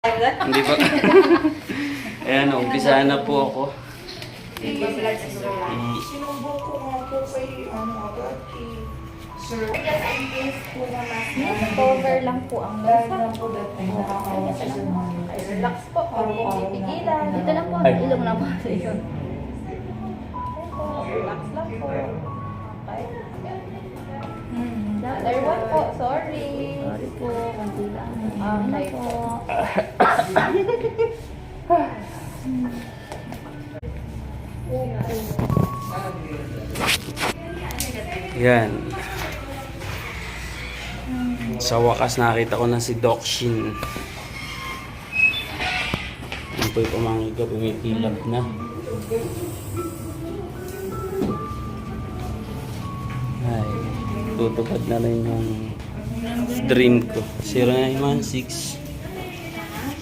Hindi pa. Ayan, umpisahan na po ako. Sinumbong ko nga po kay agad Sir. Just in case po na mas cover lang po ang Dahil nasa. na po dati nakakawa sa sumali. Relax po, huwag pong pipigilan. Dito lang po, ilong lang po sa iyo. Relax lang po. Okay. The other one po, sorry. Sorry po, konti lang. Okay po. Yan. Sa wakas nakita ko na si Doc Shin. Yan po yung pamangkin ko, pumipilap na. Ay, tutupad na rin yung dream ko. 0916